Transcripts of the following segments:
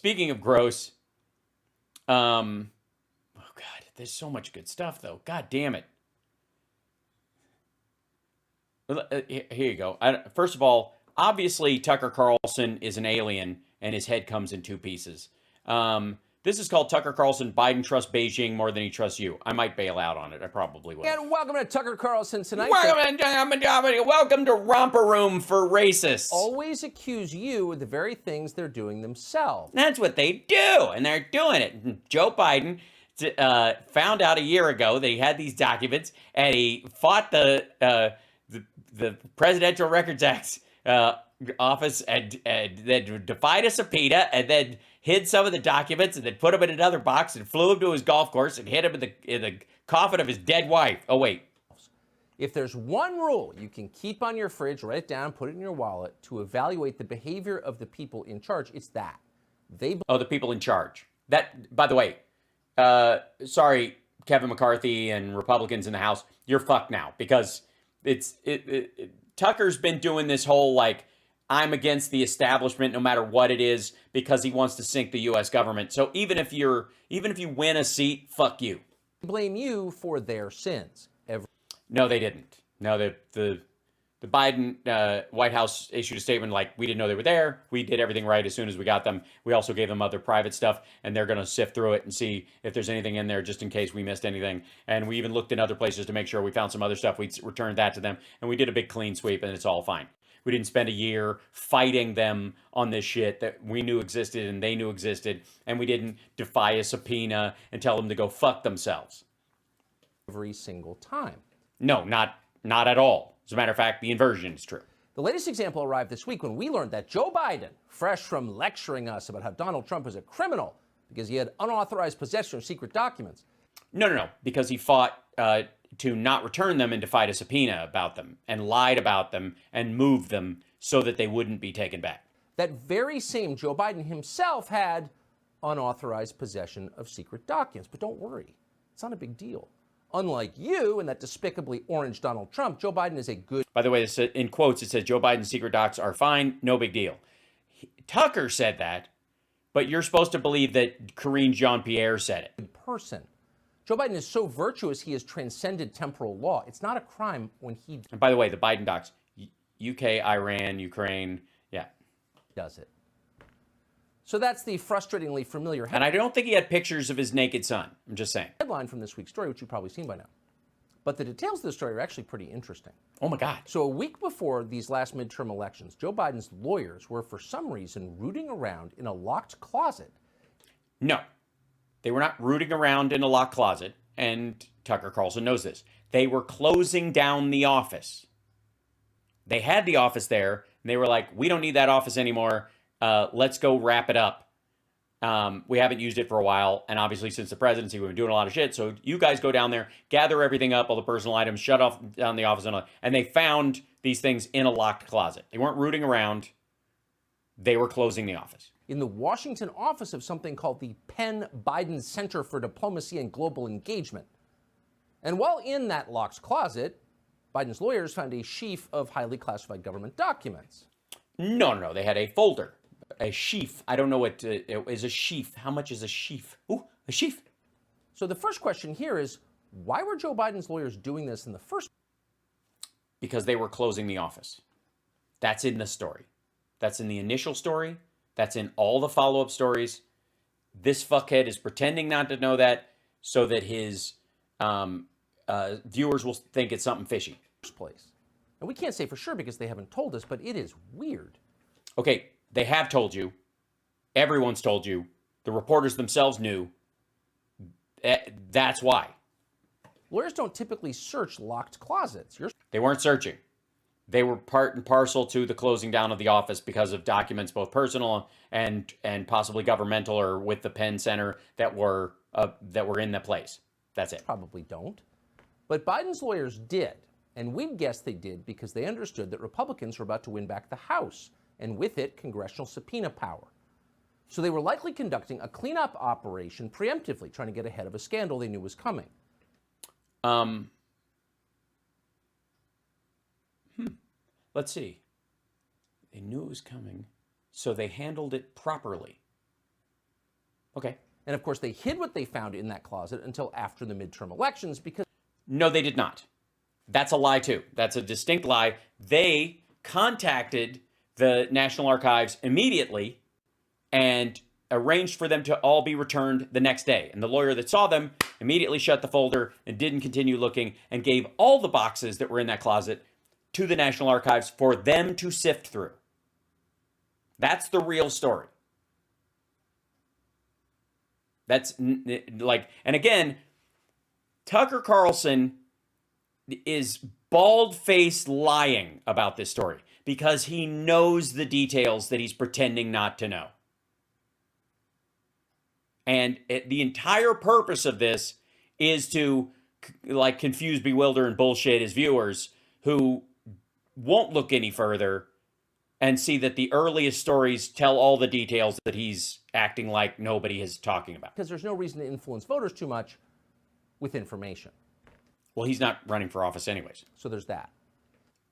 speaking of gross, oh God, there's so much good stuff though. God damn it. Here you go. First of all, obviously Tucker Carlson is an alien and his head comes in two pieces. This is called Tucker Carlson, Biden trusts Beijing more than he trusts you. I might bail out on it. I probably will. And welcome to Tucker Carlson tonight. Welcome to Romper Room for Racists. Always accuse you of the very things they're doing themselves. That's what they do, and they're doing it. Joe Biden found out a year ago that he had these documents, and he fought the Presidential Records Act office and then defied a subpoena and then hid some of the documents and then put them in another box and flew him to his golf course and hid him in the coffin of his dead wife. Oh, wait. If there's one rule you can keep on your fridge, write it down, put it in your wallet to evaluate the behavior of the people in charge, it's that. The people in charge. That, by the way, sorry, Kevin McCarthy and Republicans in the House, you're fucked now because Tucker's been doing this whole like, I'm against the establishment no matter what it is because he wants to sink the U.S. government. So even if you win a seat, fuck you. Blame you for their sins. No, they didn't. No, the Biden White House issued a statement like, we didn't know they were there. We did everything right as soon as we got them. We also gave them other private stuff, and they're going to sift through it and see if there's anything in there just in case we missed anything. And we even looked in other places to make sure we found some other stuff. We returned that to them, and we did a big clean sweep, and it's all fine. We didn't spend a year fighting them on this shit that we knew existed and they knew existed, and we didn't defy a subpoena and tell them to go fuck themselves. Every single time. No, not at all. As a matter of fact, the inversion is true. The latest example arrived this week when we learned that Joe Biden, fresh from lecturing us about how Donald Trump is a criminal because he had unauthorized possession of secret documents. No, because he fought to not return them and defied a subpoena about them and lied about them and moved them so that they wouldn't be taken back. That very same Joe Biden himself had unauthorized possession of secret documents. But don't worry, it's not a big deal. Unlike you and that despicably orange Donald Trump, Joe Biden is a good... By the way, in quotes, it says Joe Biden's secret docs are fine, no big deal. Tucker said that, but you're supposed to believe that Karine Jean-Pierre said it. ...person. Joe Biden is so virtuous, he has transcended temporal law. It's not a crime when he... And by the way, the Biden docs, UK, Iran, Ukraine, yeah. ...does it. So that's the frustratingly familiar... And I don't think he had pictures of his naked son. I'm just saying. ...headline from this week's story, which you've probably seen by now. But the details of the story are actually pretty interesting. Oh, my God. So a week before these last midterm elections, Joe Biden's lawyers were, for some reason, rooting around in a locked closet. No. They were not rooting around in a locked closet, and Tucker Carlson knows this. They were closing down the office. They had the office there, and they were like, we don't need that office anymore. Let's go wrap it up. We haven't used it for a while, and obviously since the presidency, we've been doing a lot of shit, so you guys go down there, gather everything up, all the personal items, shut off down the office, and they found these things in a locked closet. They weren't rooting around. They were closing the office. In the Washington office of something called the Penn Biden Center for Diplomacy and Global Engagement. And while in that locked closet, Biden's lawyers found a sheaf of highly classified government documents. No. They had a folder, a sheaf. I don't know what is a sheaf. How much is a sheaf? Ooh, a sheaf. So the first question here is, why were Joe Biden's lawyers doing this in the first place? Because they were closing the office. That's in the story. That's in the initial story. That's in all the follow-up stories. This fuckhead is pretending not to know that so that his viewers will think it's something fishy. First place. And we can't say for sure because they haven't told us, but it is weird. Okay, they have told you. Everyone's told you. The reporters themselves knew. That's why. Lawyers don't typically search locked closets. They weren't searching. They were part and parcel to the closing down of the office because of documents, both personal and possibly governmental or with the Penn Center that were in the place. That's it. Probably don't. But Biden's lawyers did. And we'd guess they did because they understood that Republicans were about to win back the House, and with it, congressional subpoena power. So they were likely conducting a cleanup operation preemptively, trying to get ahead of a scandal they knew was coming. Let's see. They knew it was coming, so they handled it properly. Okay. And of course, they hid what they found in that closet until after the midterm elections because... No, they did not. That's a lie, too. That's a distinct lie. They contacted the National Archives immediately and arranged for them to all be returned the next day. And the lawyer that saw them immediately shut the folder and didn't continue looking and gave all the boxes that were in that closet to the National Archives for them to sift through. That's the real story. That's like, and again, Tucker Carlson is bald-faced lying about this story because he knows the details that he's pretending not to know. And the entire purpose of this is to like confuse, bewilder, and bullshit his viewers who won't look any further and see that the earliest stories tell all the details that he's acting like nobody is talking about. Because there's no reason to influence voters too much with information. Well, he's not running for office anyways. So there's that.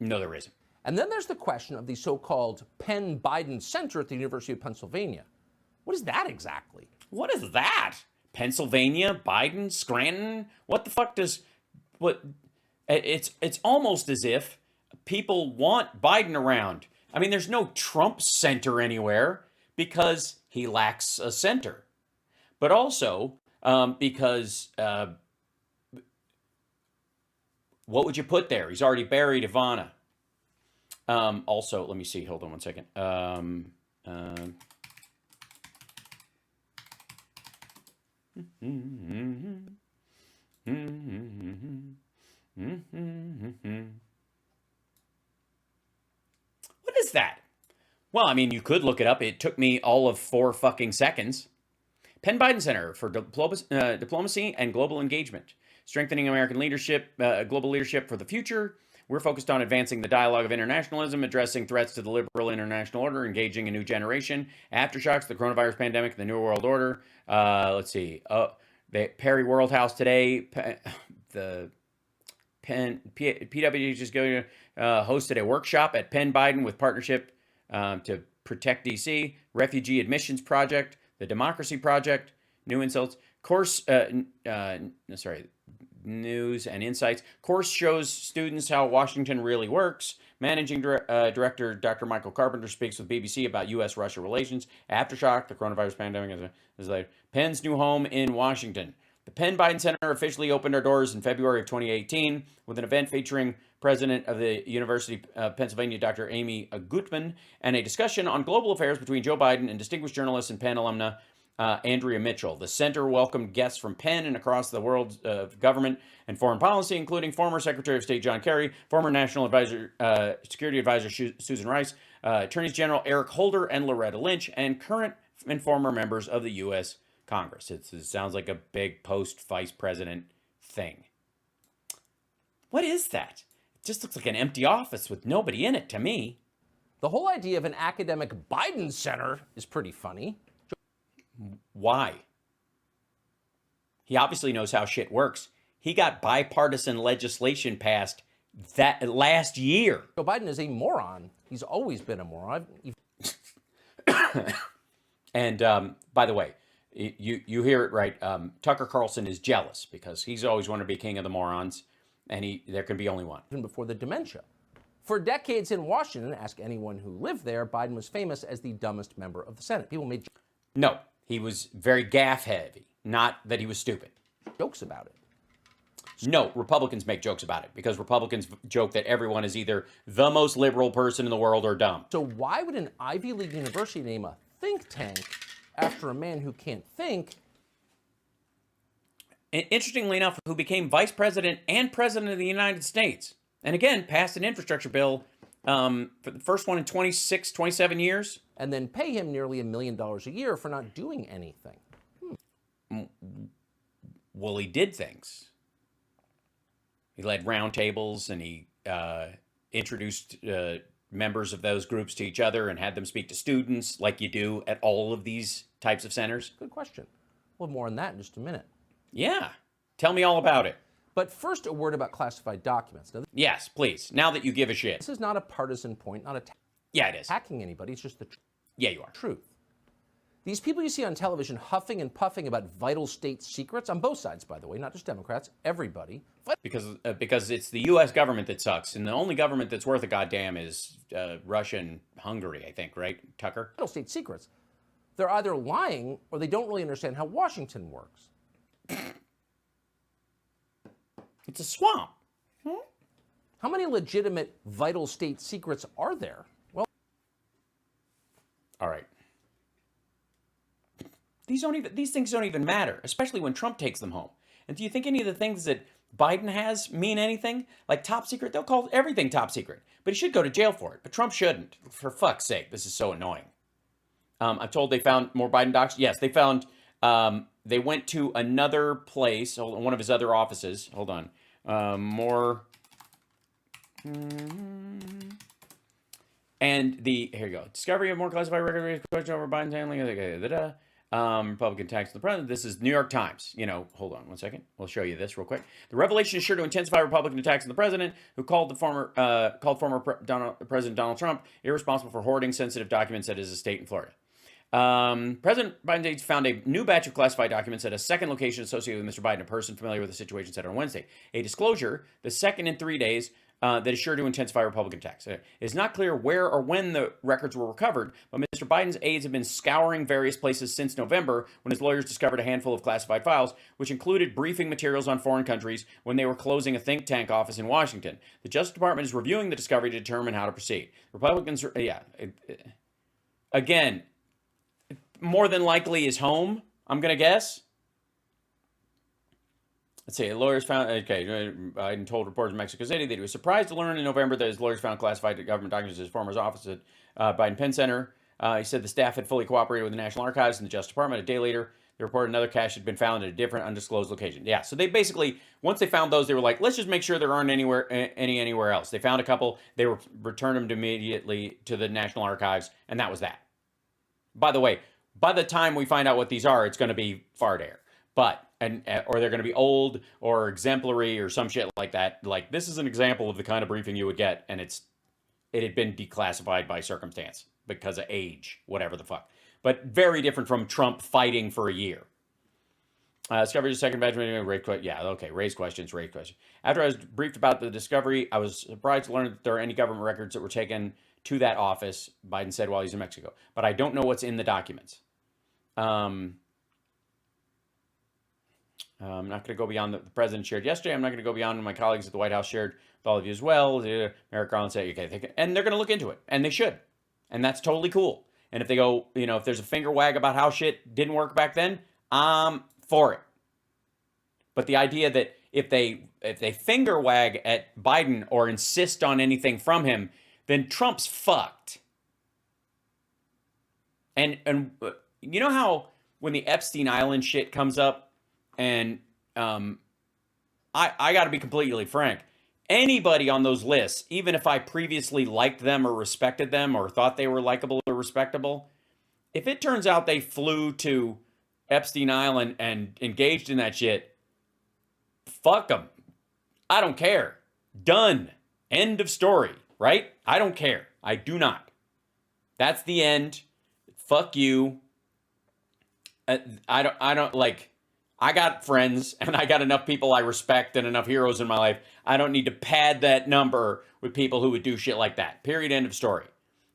No, there isn't. And then there's the question of the so-called Penn-Biden Center at the University of Pennsylvania. What is that exactly? What is that? Pennsylvania, Biden, Scranton? What the fuck does what? It's almost as if people want Biden around. I mean, there's no Trump center anywhere because he lacks a center, but also because what would you put there? He's already buried Ivana. Also, let me see. Hold on one second. What is that? Well, I mean, you could look it up. It took me all of 4 fucking seconds. Penn Biden Center for Diplomacy and Global Engagement. Strengthening American leadership, global leadership for the future. We're focused on advancing the dialogue of internationalism, addressing threats to the liberal international order, engaging a new generation, aftershocks, the coronavirus pandemic, the New World Order. Let's see. The Perry World House today. The PWG is going to hosted a workshop at Penn Biden with partnership to protect DC, Refugee Admissions Project, the Democracy Project, New Insults, News and Insights. Course shows students how Washington really works. Managing Director Dr. Michael Carpenter speaks with BBC about U.S.-Russia relations. Aftershock, the coronavirus pandemic is later. Penn's new home in Washington. The Penn Biden Center officially opened our doors in February of 2018 with an event featuring President of the University of Pennsylvania, Dr. Amy Gutmann, and a discussion on global affairs between Joe Biden and distinguished journalist and Penn alumna Andrea Mitchell. The center welcomed guests from Penn and across the world of government and foreign policy, including former Secretary of State John Kerry, former National Security Advisor Susan Rice, Attorneys General Eric Holder and Loretta Lynch, and current and former members of the U.S. Congress. It sounds like a big post-vice president thing. What is that? It just looks like an empty office with nobody in it to me. The whole idea of an academic Biden Center is pretty funny. Why? He obviously knows how shit works. He got bipartisan legislation passed that last year. Joe Biden is a moron. He's always been a moron. And by the way, you hear it right. Tucker Carlson is jealous because he's always wanted to be king of the morons, and there can be only one. Even before the dementia. For decades in Washington, ask anyone who lived there, Biden was famous as the dumbest member of the Senate. People made No, he was very gaffe heavy, not that he was stupid. Jokes about it. No, Republicans make jokes about it because Republicans joke that everyone is either the most liberal person in the world or dumb. So why would an Ivy League university name a think tank after a man who can't think? Interestingly enough, who became vice president and president of the United States. And again, passed an infrastructure bill for the first one in 27 years. And then pay him nearly $1 million a year for not doing anything. Well, he did things. He led roundtables and he introduced members of those groups to each other and had them speak to students like you do at all of these types of centers. Good question. We'll have more on that in just a minute. Yeah. Tell me all about it. But first, a word about classified documents. Now, yes, please. Now that you give a shit. this is not a partisan point, not Yeah, it is. attacking anybody. It's just the Yeah, you are. truth. These people you see on television huffing and puffing about vital state secrets, on both sides, by the way, not just Democrats, everybody. Because it's the U.S. government that sucks, and the only government that's worth a goddamn is Russia and Hungary, I think, right, Tucker? Vital state secrets. They're either lying or they don't really understand how Washington works. It's a swamp. How many legitimate vital state secrets are there? Well, all right. These things don't even matter, especially when Trump takes them home. And do you think any of the things that Biden has mean anything? Like top secret, they'll call everything top secret. But he should go to jail for it. But Trump shouldn't. For fuck's sake, this is so annoying. I'm told they found more Biden docs. Yes, they found, they went to another place, one of his other offices. Hold on. More. And here you go. Discovery of more classified records, question over Biden's handling. Republican attacks on the president. This is New York Times. Hold on one second. We'll show you this real quick. The revelation is sure to intensify Republican attacks on the president, who called former President Donald Trump irresponsible for hoarding sensitive documents at his estate in Florida. President Biden's aides found a new batch of classified documents at a second location associated with Mr. Biden. A person familiar with the situation said on Wednesday. A disclosure, the second in 3 days, that is sure to intensify Republican attacks. It is not clear where or when the records were recovered, but Mr. Biden's aides have been scouring various places since November when his lawyers discovered a handful of classified files, which included briefing materials on foreign countries when they were closing a think tank office in Washington. The Justice Department is reviewing the discovery to determine how to proceed. Republicans, again, more than likely is home, I'm going to guess. Let's see, lawyers found, Biden told reporters in Mexico City that he was surprised to learn in November that his lawyers found classified government documents at his former office at Biden Penn Center. He said the staff had fully cooperated with the National Archives and the Justice Department. A day later, they reported another cache had been found at a different undisclosed location. Yeah, so they basically, once they found those, they were like, let's just make sure there aren't anywhere else. They found a couple, they returned them immediately to the National Archives, and that was that. By the way, by the time we find out what these are, it's going to be far to air. Or they're going to be old or exemplary or some shit like that. Like, this is an example of the kind of briefing you would get, and it had been declassified by circumstance because of age, whatever the fuck. But very different from Trump fighting for a year. Discovery of second batch. Raise questions. After I was briefed about the discovery, I was surprised to learn that there are any government records that were taken to that office, Biden said while he's in Mexico. But I don't know what's in the documents. I'm not going to go beyond the president shared yesterday. I'm not going to go beyond what my colleagues at the White House shared with all of you as well. Merrick Garland said, okay, and they're going to look into it, and they should. And that's totally cool. And if they go, if there's a finger wag about how shit didn't work back then, I'm for it. But the idea that if they finger wag at Biden or insist on anything from him, then Trump's fucked. And you know how when the Epstein Island shit comes up, and I got to be completely frank, anybody on those lists, even if I previously liked them or respected them or thought they were likable or respectable, if it turns out they flew to Epstein Island and engaged in that shit, fuck them. I don't care. Done. End of story, right? I don't care. I do not. That's the end. Fuck you. I don't like, I got friends and I got enough people I respect and enough heroes in my life. I don't need to pad that number with people who would do shit like that. Period. End of story.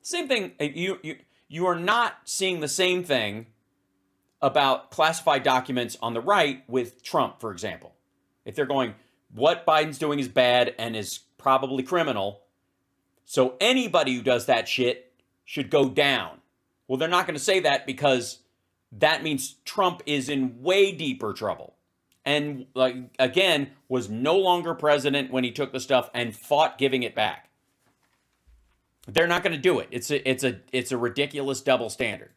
Same thing. You are not seeing the same thing about classified documents on the right with Trump, for example. If they're going, what Biden's doing is bad and is probably criminal, so anybody who does that shit should go down. Well, they're not going to say that because that means Trump is in way deeper trouble. And again, was no longer president when he took the stuff and fought giving it back. They're not going to do it. It's a ridiculous double standard.